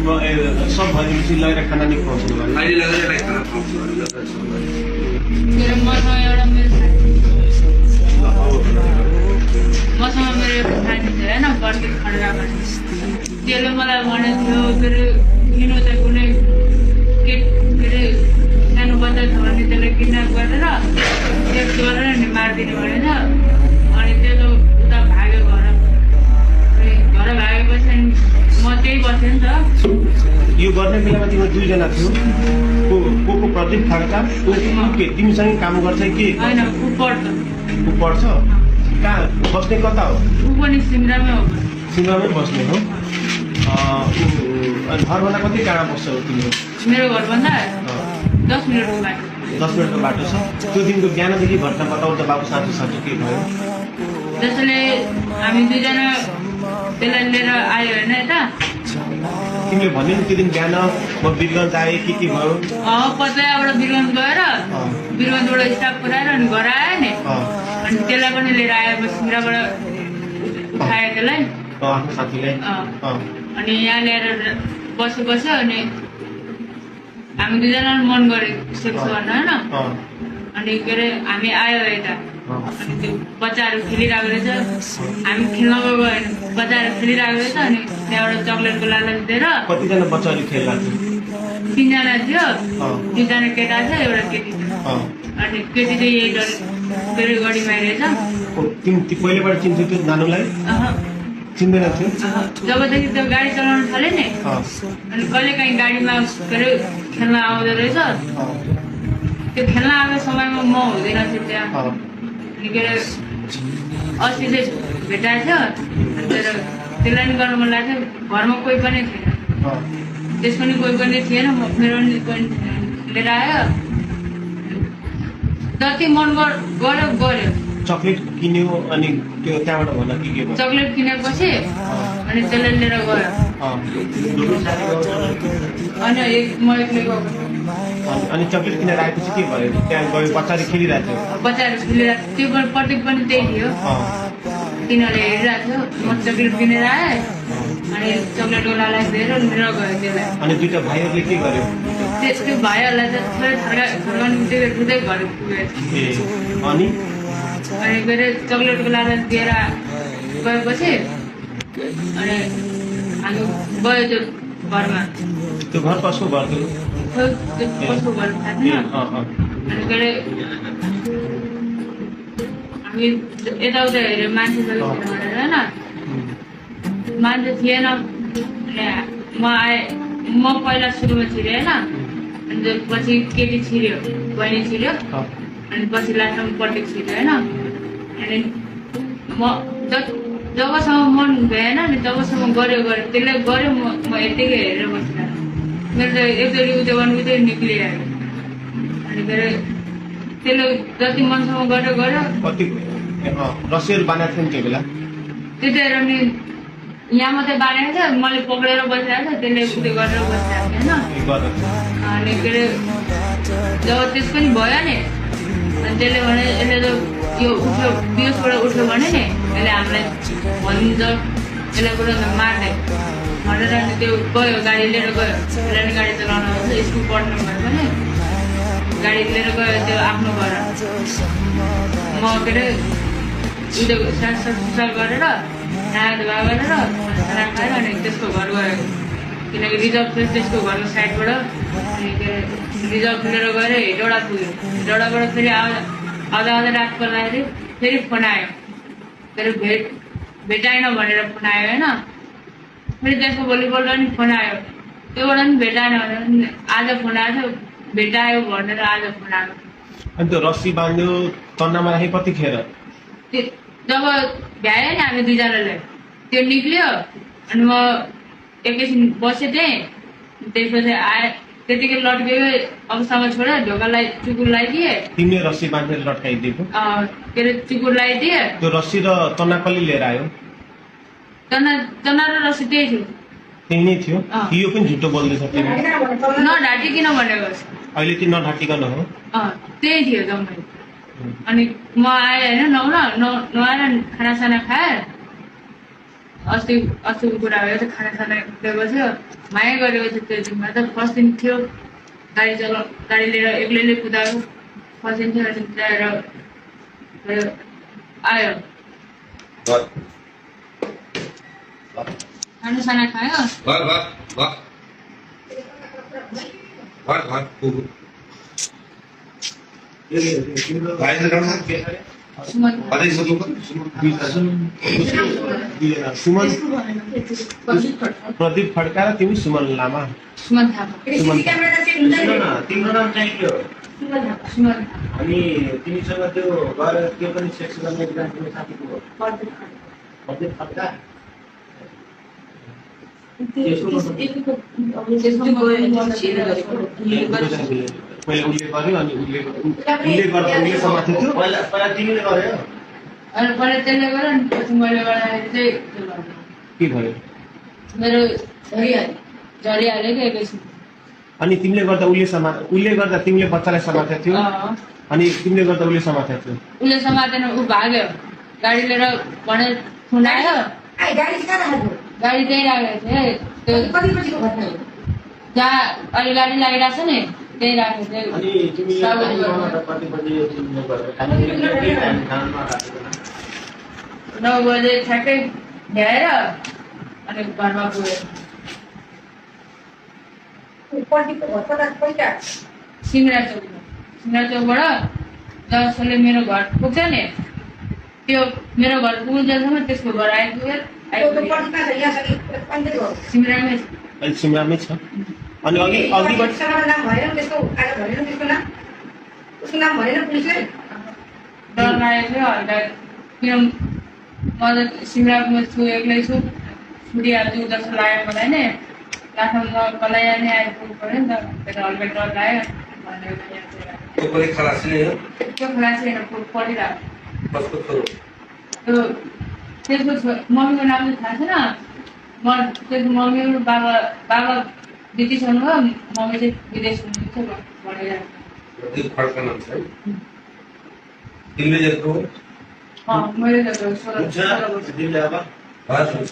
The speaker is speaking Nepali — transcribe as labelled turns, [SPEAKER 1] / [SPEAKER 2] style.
[SPEAKER 1] सब भनेपछि लगेर खाना नि खुवाउँछु भने
[SPEAKER 2] अहिले लगेर खाना खुवाउँछु भने
[SPEAKER 3] मेरो मसँग एउटा मेरो मसँग मेरो एउटा साथी थियो होइन बर्ती खड्का भन्ने त्यसले मलाई भनेको थियो के अरे किन चाहिँ कुनै के अरे सानो बच्चा छ भने त्यसलाई किडन्याप गरेर रेप गरेर नि मारिदिने भनेर अनि त्यसले उता भाग्यो घर भागेपछि म त्यही बसेँ नि त।
[SPEAKER 1] यो गर्ने बेलामा तिम्रो दुईजना थियो को प्रदीप खड्का के तिमीसँग काम गर्छ कि
[SPEAKER 3] होइन ऊ पढ्छ
[SPEAKER 1] ऊ पढ्छ कहाँ बस्ने कता हो
[SPEAKER 3] ऊ पनि सिमरामै हो
[SPEAKER 1] सिमरामै बस्ने हो घरभन्दा कति टाढा बस्छ हो तिम्रो
[SPEAKER 3] मेरो घरभन्दा 10 मिनटको बाटो
[SPEAKER 1] 10 मिनटको बाटो छ त्यो दिनको बिहानदेखि घटना बताउँदा बाबु साथी के भयो
[SPEAKER 3] जसले हामी दुईजना त्यसलाई लिएर आयो होइन यता
[SPEAKER 1] तिमीले भन्यो नि त्यो दिन बिहान म वीरगञ्ज आएँ के भयो
[SPEAKER 3] पत्याबाट वीरगञ्ज गएर वीरगञ्जबाट स्टाफ पुऱ्याएर अनि घर आयो नि अनि त्यसलाई पनि लिएर आयो सिमराबाट उठायो त्यसलाई
[SPEAKER 1] आफ्नो साथीलाई
[SPEAKER 3] अनि यहाँ ल्याएर बस्यो अनि हामी दुईजना मन गऱ्यो सेक्स गर्न होइन अनि के अरे हामी आयो यता अनि त्यो बच्चाहरू खेलिरहेको रहेछ हामी खेल्न गएको होइन बच्चाहरू खेलिरहेको रहेछ अनि त्यहाँबाट चक्लेटको लालच दिएर
[SPEAKER 1] कतिजना बच्चाहरू खेल्दा
[SPEAKER 3] थियो 3 जना थियो 2 जना केटा थियो एउटा केटी थियो अनि केटी चाहिँ यही फेरि गढीमा रहेछ
[SPEAKER 1] तिमी पहिलेबाट चिन्थ्यौ त्यो नानुलाई चिन्दैन थियो
[SPEAKER 3] जबदेखि त्यो गाडी चलाउन थाल्यो नि अनि कहिले काहीँ गाडीमा के अरे खेल्न आउँदो रहेछ त्यो खेल्न आएको समयमा म हुँदैन थिएँ त्यहाँ अनि के अरे अस्ति चाहिँ भेटाएको थियो त्यसलाई नि गर्नु मन लाग्थ्यो घरमा कोही पनि थिएन त्यसको नि कोही पनि थिएन मेरो नि कोही लिएर आयो जति मन गर्यो
[SPEAKER 1] चक्लेट किन्यो अनि त्यो त्यहाँबाट भन्दा के भयो
[SPEAKER 3] चक्लेट किनेपछि अनि त्यसलाई लिएर गयो अनि म एक्लै गएको
[SPEAKER 1] अनि चक्लेट किनेर आएपछि के भयो त्यहाँ गयो बच्चाहरू खेलिरहेको थियो
[SPEAKER 3] बच्चाहरू खेलिरहेको त्यो प्रतीक पनि त्यही थियो तिनीहरूले हेरिरहेको थियो म चक्लेट किनेर आएँ अनि चक्लेटको लालच दिएर लिएर गयो त्यसलाई
[SPEAKER 1] अनि दुईटा भाइहरूले के गर्यो
[SPEAKER 3] त्यो भाइहरूलाई त थोरै ठुलै घर पुगेछ
[SPEAKER 1] अनि
[SPEAKER 3] के अरे चक्लेटको लालच दिएर गएपछि अनि हामी गयो त्यो घरमा
[SPEAKER 1] त्यो घर कसको घर थियो
[SPEAKER 3] कसको घर थाहा थिएन अनि के अरे हामी यताउता हेऱ्यो मान्छे छ कि छैन भनेर होइन मान्छे थिएन अनि म पहिला सुरुमा छिरेँ होइन अनि पछि केटी छिर्यो बहिनी छिर्यो अनि पछि लास्टमा प्रतीक छिर्यो होइन अनि म जबसम्म मन भएन नि तबसम्म गऱ्यो त्यसले गऱ्यो म यतिकै हेरेर बसिरहेको मेरो त एकचोटि उयो गर्नु उतै निक्लिआयो अनि के अरे त्यसले जति मनसम्म गऱ्यो
[SPEAKER 1] कति रसियाहरू बाँधेको थियो नि त्यो बेला
[SPEAKER 3] त्यतिखेर नि यहाँ मात्रै बाँधेको थियो मैले पक्रेर बसिरहेको थियो त्यसले उयो गरेर बसिरहेको थियो होइन अनि के अरे जब त्यस पनि भयो नि अनि त्यसले भने यसले त यो उठ्यो बियोसबाट उठ्यो भने नि यसले हामीलाई भनिदिन्छ यसलाई कुरा मार्ने भनेर अनि त्यो गयो गाडी लिएर गयो त्यसलाई नि गाडी चलाउनु आउँछ स्कुल पढ्नु भयो भने गाडी लिएर गयो त्यो आफ्नो घर म के अरे उयो साफसुसार गरेर ढाका गरेर खाना खाएर अनि त्यसको घर गयो किनकि रिजर्भ थियो त्यसको घरको साइडबाट अनि के अरे रिजर्भ लिएर गएर हेटौँडा पुग्यो हेटौँडाबाट फेरि आउँदा रात पर्दाखेरि फेरि फोन आयो फेरि भेटाएन भनेर फोन आयो होइन फेरि त्यसको भोलिपल्ट पनि फोन आयो त्योबाट पनि भेटाएन भनेर आज फोन आएको थियो भेटायो भनेर आज फोन आयो
[SPEAKER 1] अनि त्यो रस्सी बाँध्यो तन्नामा राखेँ कतिखेर
[SPEAKER 3] जब भ्यायो नि हामी दुईजनाले त्यो निक्ल्यो अनि म एकैछिन बसेँ त्यहीँ त्यसपछि आएँ त्यतिकै लट्केको अबसम्म छोडेर ढोकालाई चुकुर लगाइदिए
[SPEAKER 1] तिमीले रस्सी बाँधेर लट्काइदिएको
[SPEAKER 3] के अरे चुकुर लगाइदिए
[SPEAKER 1] त्यो रस्सी र तन्ना कसले लिएर आयो
[SPEAKER 3] तना र रस्सी त्यही थियो
[SPEAKER 1] त्यही नै थियो यो पनि झुटो बोल्दैछ तिमी
[SPEAKER 3] नढाटिकन भनेको
[SPEAKER 1] अहिले चाहिँ नढाटिकन हो
[SPEAKER 3] त्यही थियो जम्मै अनि म आएँ होइन नआएर खानासाना खाएँ अस्तिको कुरा भयो त्यो खाना गएको थियो माया गरेको थियो त्यो दिनमा त फर्स्ट दिन थियो गाडी लिएर एक्लैले कुदायो फर्स्ट दिन थियो ल्याएर आयो खानासाना खायो सुमन
[SPEAKER 1] प्रदीप खड्का र तिमी सुमन लामा
[SPEAKER 3] सुमन थापा
[SPEAKER 4] तिम्रो नाम चाहिँ के हो
[SPEAKER 3] सुमन
[SPEAKER 4] अनि तिमीसँग त्यो गएर त्यो पनि सेक्स गर्ने तिम्रो साथीको हो प्रदीप खड्का
[SPEAKER 1] पहिले उसले गर्यो अनि उसले गर्दा उसले समातेको थियो
[SPEAKER 4] पहिला तिमीले गर्यो
[SPEAKER 3] अनि पहिला त्यसले गर्यो अनि पछि मैले गर्दाखेरि चाहिँ त्यो गर्यो
[SPEAKER 1] के भयो
[SPEAKER 3] मेरो झरिहाल्यो कि एकैछिन
[SPEAKER 1] अनि तिमीले गर्दा उसले गर्दा तिमीले बच्चालाई समातेको थियो अनि तिमीले गर्दा उसले समातेको थियो
[SPEAKER 3] उसले समातेन ऊ भाग्यो गाडी लिएर भनेर खुनायो गाडी त्यहीँ राखेको थियो जहाँ अहिले गाडी लागिरहेको छ नि त्यहीँ राखेको थियो
[SPEAKER 4] अनि तिमी कति बजे तिमीले गर्यो
[SPEAKER 3] 9 बजे ठ्याक्कै ल्याएर अनि घरमा गयो सिङ्गडा चौकबाट जसले मेरो घर पुग्छ नि त्यो मेरो घर पुग्नुसम्म त्यसको घर आइपुग्यो सिमरामै
[SPEAKER 1] अहिले सिमरामै छ अनि अघिबाट
[SPEAKER 3] डर लागेको थियो हल्का किन म त सिमरामा छु एक्लै छु छुटिहाल्छु जस्तो लाग्यो मलाई नै लाठमा कसलाई नै आइपुग्नु पऱ्यो नि त त्यसो हल्का डर लाग्यो
[SPEAKER 2] त्यो पनि खलासी नै हो
[SPEAKER 3] त्यो खलासी होइन पढिरहेको
[SPEAKER 2] कसको छोरो
[SPEAKER 3] त्यसको मम्मीको नाम चाहिँ थाहा छैन त्यसको मम्मी बाबा ब्रिटिस हुनुभयो मम्मी चाहिँ विदेश हुनुहुन्छ भनेर
[SPEAKER 2] प्रदीप खड्का नाम छ है तिमीले जस्तो हो
[SPEAKER 3] मैले त
[SPEAKER 4] तिमीले अब
[SPEAKER 2] हजुर